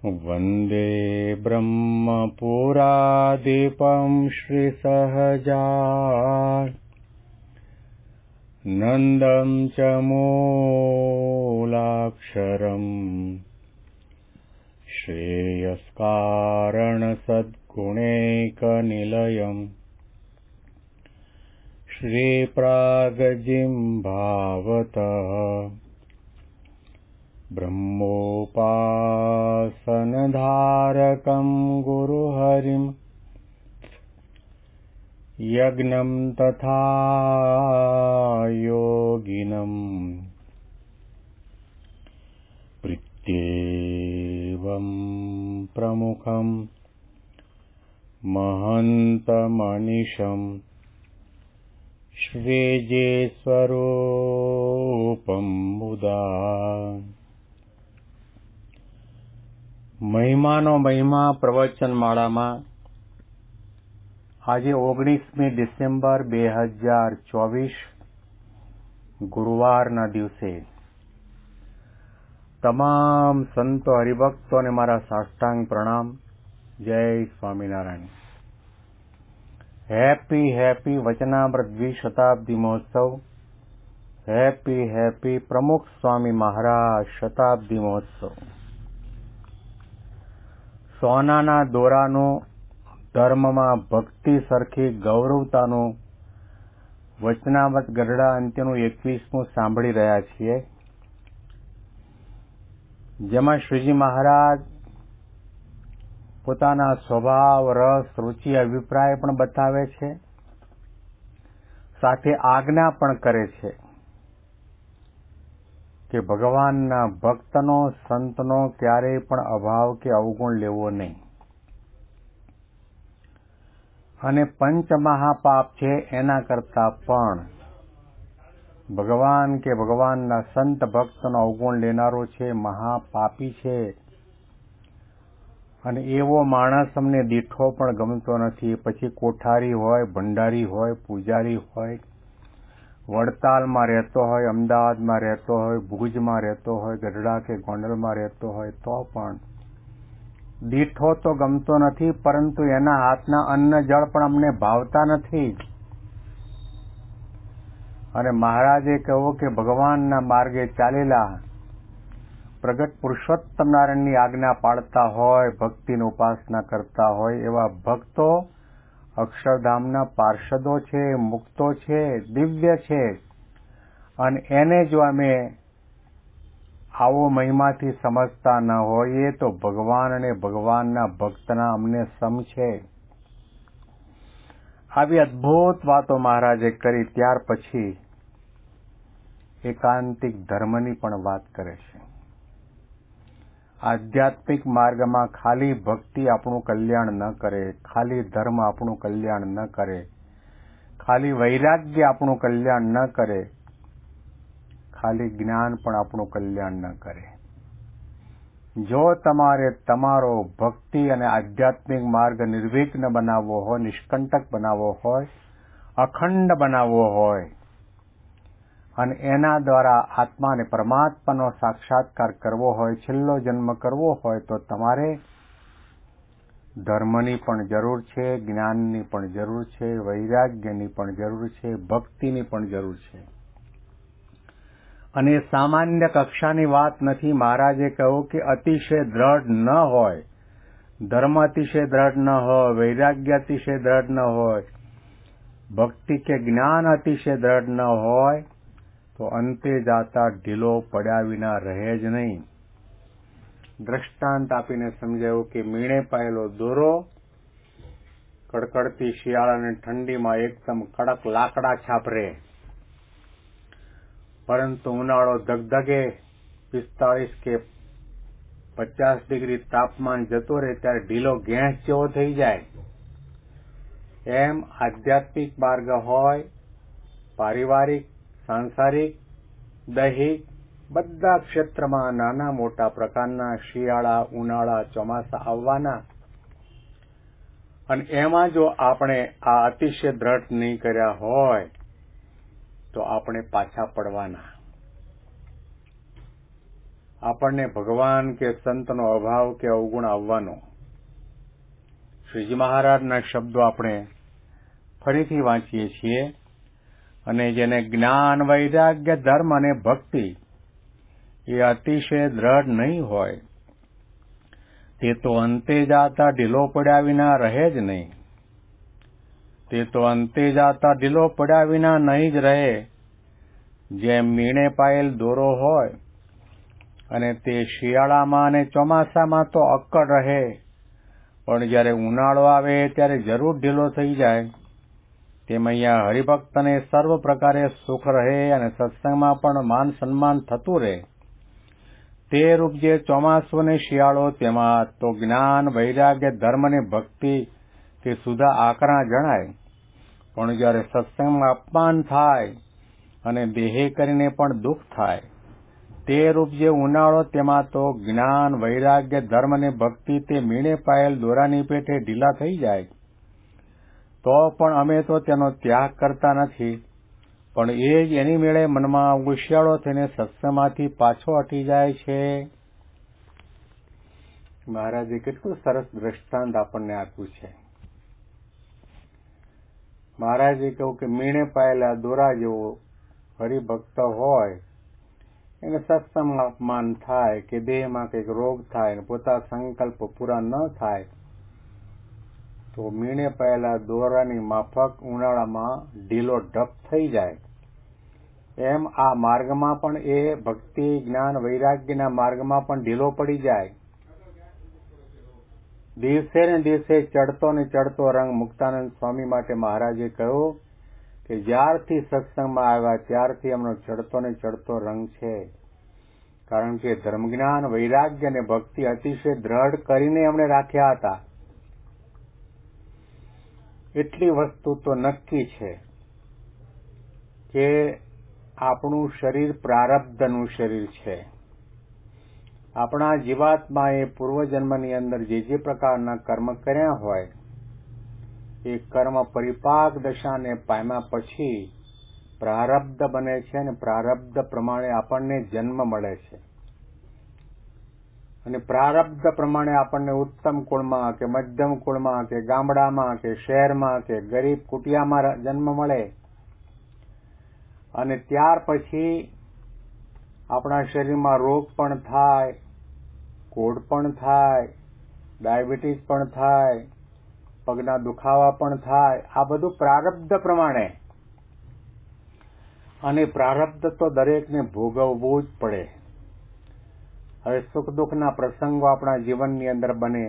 वन्दे ब्रह्मपुरादीपं श्रीसहजानन्दं च मूलाक्षरम् श्रेयस्कारणसद्गुणैकनिलयम् श्रीप्रागजिह्वावतः ब्रह्मोपासनधारकं गुरुहरिं यज्ञं तथा योगिनं प्रीत्येवं प्रमुखं महन्तमनिशम् श्रीजेस्वरूपं मुदा મહિમાનો મહિમા પ્રવચનમાળામાં આજે 19મી ડિસેમ્બર 2024 ગુરુવારના દિવસે તમામ સંતો હરિભક્તોને મારા સાષ્ટાંગ પ્રણામ. જય સ્વામિનારાયણ. હેપી વચનામૃત દ્વિશતાબ્દી મહોત્સવ. હેપી પ્રમુખ સ્વામી મહારાજ શતાબ્દી મહોત્સવ. સોનાના દોરાનું, ધર્મમાં ભક્તિ સરખી ગૌરવતાનું વચનામૃત ગઢડા અંત્યનું 21મું સાંભળી રહ્યા છીએ, જેમાં શ્રીજી મહારાજ પોતાના સ્વભાવ, રસ, રુચિ, અભિપ્રાય પણ બતાવે છે, સાથે આજ્ઞા પણ કરે છે કે ભગવાનના ભક્તનો, સંતનો ક્યારેય પણ અભાવ કે અવગુણ લેવો નહીં. અને પંચમહાપાપ છે એના કરતા પણ ભગવાન કે ભગવાનના સંત ભક્તનો અવગુણ લેનારો છે, મહાપાપી છે. અને એવો માણસ અમને દીઠો પણ ગમતો નથી. પછી કોઠારી હોય, ભંડારી હોય, પૂજારી હોય, વડતાલમાં રહેતો હોય, અમદાવાદમાં રહેતો હોય, ભુજમાં રહેતો હોય, ગઢડા કે ગોંડલમાં રહેતો હોય, તો પણ દીઠો તો ગમતો નથી, પરંતુ એના હાથના અન્ન જળ પણ અમને ભાવતા નથી. અને મહારાજે કહ્યું કે ભગવાનના માર્ગે ચાલેલા, પ્રગટ પુરુષોત્તમ નારાયણની આજ્ઞા પાળતા હોય, ભક્તિની ઉપાસના કરતા હોય એવા ભક્તો અક્ષરધામના પાર્ષદો છે, મુક્તો છે, દિવ્ય છે. અને એને જો અમે આવો મહિમાથી સમજતા ન હોઈએ તો ભગવાન અને ભગવાનના ભક્તના અમને સમ છે. આવી અદ્ભુત વાતો મહારાજે કરી. ત્યાર પછી એકાંતિક ધર્મની પણ વાત કરે છે. આધ્યાત્મિક માર્ગમાં ખાલી ભક્તિ આપણું કલ્યાણ ન કરે, ખાલી ધર્મ આપણું કલ્યાણ ન કરે, ખાલી વૈરાગ્ય આપણું કલ્યાણ ન કરે, ખાલી જ્ઞાન પણ આપણું કલ્યાણ ન કરે. જો તમારે તમારો ભક્તિ અને આધ્યાત્મિક માર્ગ નિર્વિઘ્ન બનાવવો હોય, નિષ્કંટક બનાવવો હોય, અખંડ બનાવવો હોય અને એના દ્વારા આત્મા અને પરમાત્માનો સાક્ષાત્કાર કરવો હોય, છેલ્લો જન્મ કરવો હોય, તો તમારે ધર્મની પણ જરૂર છે, જ્ઞાનની પણ જરૂર છે, વૈરાગ્યની પણ જરૂર છે, ભક્તિની પણ જરૂર છે. અને સામાન્ય કક્ષાની વાત નથી. મહારાજે કહ્યું કે અતિશય દ્રઢ ન હોય, ધર્મ અતિશય દ્રઢ ન હોય, વૈરાગ્ય અતિશય દ્રઢ ન હોય, ભક્તિ કે જ્ઞાન અતિશય દ્રઢ ન હોય, તો અંતે જાતા ઢીલો પડ્યા વિના રહે જ નહીં. દ્રષ્ટાંત આપીને સમજાયું કે મીણે પાયેલો દોરો કડકડતી શિયાળાની ઠંડીમાં એકદમ કડક લાકડા છાપ રહે, પરંતુ ઉનાળો ધગધગે 45 કે 50 ડિગ્રી તાપમાન જતો રહે ત્યારે ઢીલો ઘેંસ જેવો થઈ જાય. એમ આધ્યાત્મિક માર્ગ હોય, પારિવારિક, સાંસારિક, દૈહિક બધા ક્ષેત્રમાં નાના મોટા પ્રકારના શિયાળા, ઉનાળા, ચોમાસા આવવાના. અને એમાં જો આપણે આ અતિશય દ્રઢ નહીં કર્યા હોય તો આપણે પાછા પડવાના. આપણને ભગવાન કે સંતનો અભાવ કે અવગુણ આવવાનો. શ્રીજી મહારાજના શબ્દો આપણે ફરીથી વાંચીએ છીએ. અને જેને જ્ઞાન, વૈરાગ્ય, ધર્મ અને ભક્તિ એ અતિશય દ્રઢ નહીં હોય તે તો અંતે જાતા ઢીલો પડ્યા વિના રહે જ નહીં. તે તો અંતે જાતા ઢીલો પડ્યા વિના નહીં જ રહે. જેમ મીણે પાયેલ દોરો હોય અને તે શિયાળામાં અને ચોમાસામાં તો અક્કડ રહે, પણ જ્યારે ઉનાળો આવે ત્યારે જરૂર ઢીલો થઈ જાય. તેમ અહીંયા હરિભક્તને સર્વ પ્રકારે સુખ રહે અને સત્સંગમાં પણ માન સન્માન થતું રહે. તે રૂપ જે ચોમાસું અને શિયાળો તેમાં તો જ્ઞાન, વૈરાગ્ય, ધર્મ અને ભક્તિ તે સુધા આકરા જણાય. પણ જ્યારે સત્સંગમાં અપમાન થાય અને દેહે કરીને પણ દુઃખ થાય, તે રૂપ જે ઉનાળો તેમાં તો જ્ઞાન, વૈરાગ્ય, ધર્મ અને ભક્તિ તે મીણે પાયેલ દોરાની પેઠે ઢીલા થઈ જાય. તો પણ અમે તો તેનો ત્યાગ કરતા નથી, પણ એ જ એની મેળે મનમાં ઉશિયાળો થઈને સત્સંગમાંથી પાછો હટી જાય છે. મહારાજે કેટલું સરસ દ્રષ્ટાંત આપણને આપ્યું છે. મહારાજે કહ્યું કે મીણે પાયેલા દોરા જેવો હરિભક્ત હોય એને સત્સંગમાં અપમાન થાય કે દેહમાં કંઈક રોગ થાય ને પોતાના સંકલ્પ પૂરા ન થાય તો મીણે પાયેલા દોરાની માફક ઉનાળામાં ઢીલો ઢપ થઈ જાય. એમ આ માર્ગમાં પણ એ ભક્તિ, જ્ઞાન, વૈરાગ્યના માર્ગમાં પણ ઢીલો પડી જાય. દિવસે ને દિવસે ચડતો ને ચડતો રંગ મુક્તાનંદ સ્વામી માટે મહારાજે કહ્યું કે જ્યારથી સત્સંગમાં આવ્યા ત્યારથી એમનો ચડતો ને ચડતો રંગ છે. કારણ કે ધર્મ, જ્ઞાન, વૈરાગ્ય અને ભક્તિ અતિશય દ્રઢ કરીને એમણે રાખ્યા હતા. એટલી વસ્તુ તો નક્કી છે કે આપણું શરીર પ્રારબ્ધનું શરીર છે. આપણા જીવાત્માએ પૂર્વજન્મની અંદર જે પ્રકારના કર્મ કર્યા હોય એ કર્મ પરિપાક દશાને પામ્યા પછી પ્રારબ્ધ બને છે અને પ્રારબ્ધ પ્રમાણે આપણને જન્મ મળે છે. અને પ્રારબ્ધ પ્રમાણે આપણને ઉત્તમ કુળમાં કે મધ્યમ કુળમાં કે ગામડામાં કે શહેરમાં કે ગરીબ કુટિયામાં જન્મ મળે. અને ત્યાર પછી આપણા શરીરમાં રોગ પણ થાય, કોઢ પણ થાય, ડાયાબિટીસ પણ થાય, પગના દુખાવા પણ થાય. આ બધું પ્રારબ્ધ પ્રમાણે. અને પ્રારબ્ધ તો દરેકને ભોગવવું જ પડે. હવે સુખ દુઃખના પ્રસંગો આપણા જીવનની અંદર બને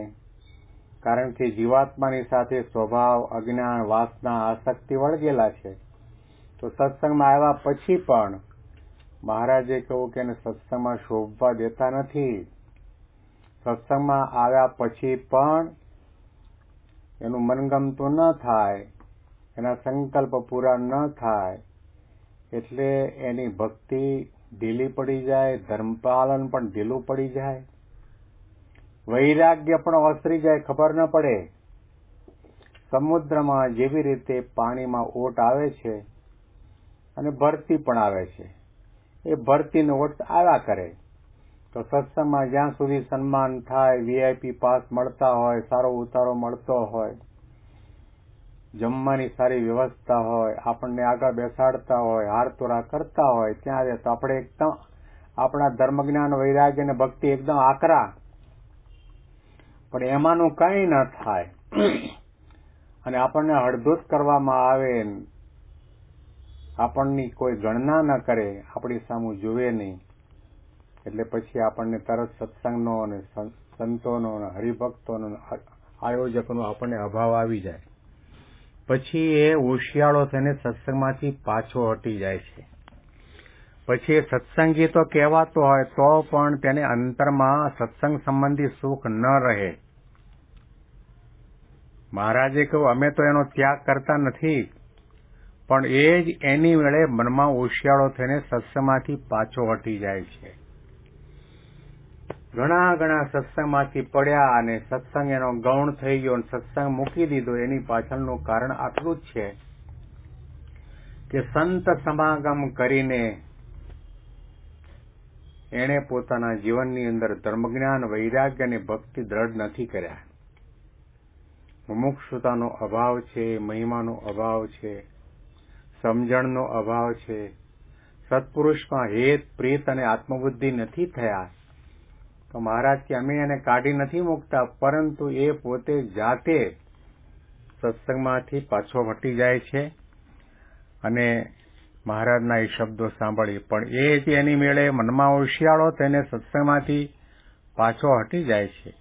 કારણ કે જીવાત્માની સાથે સ્વભાવ, અજ્ઞાન, વાસના, આસક્તિ વળગેલા છે. તો સત્સંગમાં આવ્યા પછી પણ મહારાજે કહ્યું કે એને સત્સંગમાં શોભવા દેતા નથી. સત્સંગમાં આવ્યા પછી પણ એનું મનગમતું ન થાય, એના સંકલ્પ પૂરા ન થાય એટલે એની ભક્તિ ઢીલી પડી જાય, ધર્મપાલન પણ ઢીલું પડી જાય, વૈરાગ્ય પણ ઓસરી જાય, ખબર ન પડે. સમુદ્રમાં જેવી રીતે પાણીમાં ઓટ આવે છે અને ભરતી પણ આવે છે, એ ભરતીનો ઓટ આવ્યા કરે. તો સત્સંગમાં જ્યાં સુધી સન્માન થાય, વીઆઈપી પાસ મળતા હોય, સારો ઉતારો મળતો હોય, જમવાની સારી વ્યવસ્થા હોય, આપણને આગળ બેસાડતા હોય, હારતોરા કરતા હોય, ત્યાં તો આપણે એકદમ આપણા ધર્મ, જ્ઞાન, વૈરાગ્ય અને ભક્તિ એકદમ આકરા. પણ એમાંનું કંઈ ન થાય અને આપણને હળધૂત કરવામાં આવે, આપણની કોઈ ગણના ન કરે, આપણી સામું જુએ નહીં, એટલે પછી આપણને તરત સત્સંગનો અને સંતોનો અને હરિભક્તોનો આયોજકોનો આપણને અભાવ આવી જાય. પછી એ હોશિયાળો થઈને સત્સંગમાંથી પાછો હટી જાય છે. પછી એ સત્સંગી તો કહેવાતો હોય તો પણ તેને અંતરમાં સત્સંગ સંબંધી સુખ ન રહે. મહારાજે કહ્યું અમે તો એનો ત્યાગ કરતા નથી, પણ એ જ એની વેળે મનમાં હોશિયાળો થઈને સત્સંગમાંથી પાછો હટી જાય છે. ઘણા સત્સંગમાંથી પડ્યા અને સત્સંગ એનો ગૌણ થઈ ગયો અને સત્સંગ મૂકી દીધો. એની પાછળનું કારણ આટલું જ છે કે સંત સમાગમ કરીને એણે પોતાના જીવનની અંદર ધર્મજ્ઞાન, વૈરાગ્ય અને ભક્તિ દ્રઢ નથી કર્યા. મુમુક્ષુતાનો અભાવ છે, મહિમાનો અભાવ છે, સમજણનો અભાવ છે, સત્પુરુષમાં હેત, પ્રીત અને આત્મબુદ્ધિ નથી થયા. તો મહારાજ કે અમે એને કાઢી નથી મૂકતા, પરંતુ એ પોતે જાતે સત્સંગમાંથી પાછો હટી જાય છે. અને મહારાજના એ શબ્દો સાંભળી પણ એ જે એની મેળે મનમાં હોશિયાળો તેને સત્સંગમાંથી પાછો હટી જાય છે.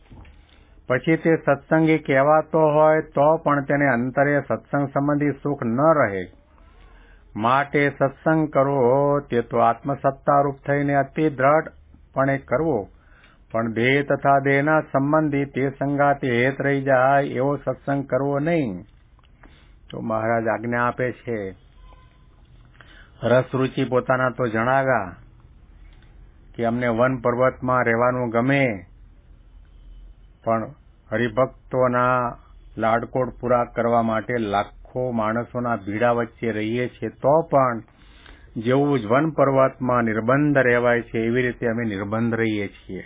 પછી તે સત્સંગી કહેવાતો હોય તો પણ તેને અંતરે સત્સંગ સંબંધી સુખ ન રહે. માટે સત્સંગ કરવો તે તો આત્મસત્તારૂપ થઈને અતિ દ્રઢપણે કરવો, પણ દેહ તથા દેહના સંબંધી તે સંગાતે હેત રહી જાય એવો સત્સંગ કરવો નહીં. તો મહારાજ આજ્ઞા આપે છે. રસ રૂચિ પોતાના તો જણાવ્યા કે અમને વન પર્વતમાં રહેવાનું ગમે, પણ હરિભક્તોના લાડકોડ પૂરા કરવા માટે લાખો માણસોના ભીડા વચ્ચે રહીએ છીએ, તો પણ જેવું જ વન પર્વતમાં નિર્બંધ રહેવાય છે એવી રીતે અમે નિર્બંધ રહીએ છીએ.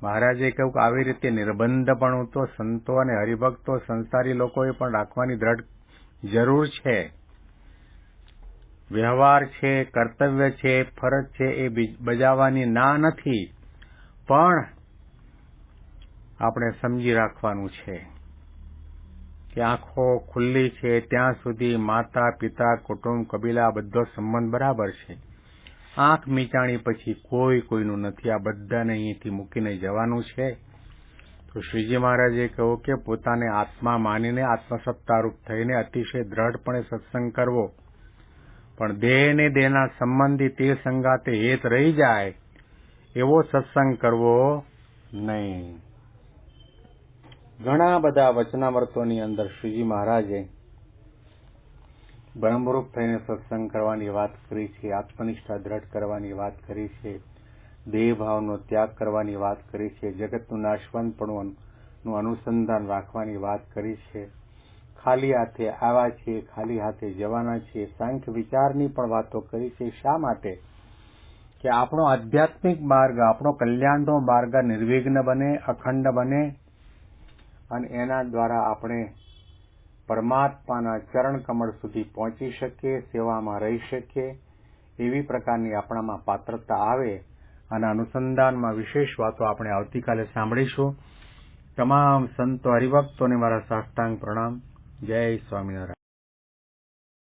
મહારાજે કહ્યું કે આવી રીતે નિર્બંધપણું તો સંતો અને હરિભક્તો સંસારી લોકોએ પણ રાખવાની દ્રઢ જરૂર છે. વ્યવહાર છે, કર્તવ્ય છે, ફરજ છે એ બજાવવાની ના નથી, પણ આપણે સમજી રાખવાનું છે કે આંખો ખુલ્લી છે ત્યાં સુધી માતા, પિતા, કુટુંબ, કબીલા બધો સંબંધ બરાબર છે. આંખ મીચાણી પછી કોઈ કોઈનું નથી. આ બધાને અહીંથી મૂકીને જવાનું છે. તો શ્રીજી મહારાજે કહ્યું કે પોતાને આત્મા માનીને આત્મસત્તારૂપ થઈને અતિશય દ્રઢપણે સત્સંગ કરવો, પણ દેહને દેહના સંબંધી તે સંગાતે હેત રહી જાય એવો સત્સંગ કરવો નહીં. ઘણા બધા વચનામૃતોની અંદર શ્રીજી મહારાજે બ્રહ્મરૂપ થઈને સત્સંગ કરવાની વાત કરી છે, આત્મનિષ્ઠા દ્રઢ કરવાની વાત કરી છે, દેહભાવનો ત્યાગ કરવાની વાત કરી છે, જગતનું નાશવંતપણું અનુસંધાન રાખવાની વાત કરી છે, ખાલી હાથે આવ્યા છીએ, ખાલી હાથે જવાના છીએ, સાંખ્ય વિચારની પણ વાતો કરી છે. શા માટે? કે આપણો આધ્યાત્મિક માર્ગ, આપણો કલ્યાણનો માર્ગ નિર્વિઘ્ન બને, અખંડ બને અને એના દ્વારા આપણે પરમાત્માના ચરણ કમળ સુધી પહોંચી શકીએ, સેવામાં રહી શકીએ, એવી પ્રકારની આપણામાં પાત્રતા આવે. અને અનુસંધાનમાં વિશેષ વાતો આપણે આવતીકાલે સાંભળીશું. તમામ સંતો હરિભક્તોને મારા સાષ્ટાંગ પ્રણામ. જય સ્વામિનારાયણ.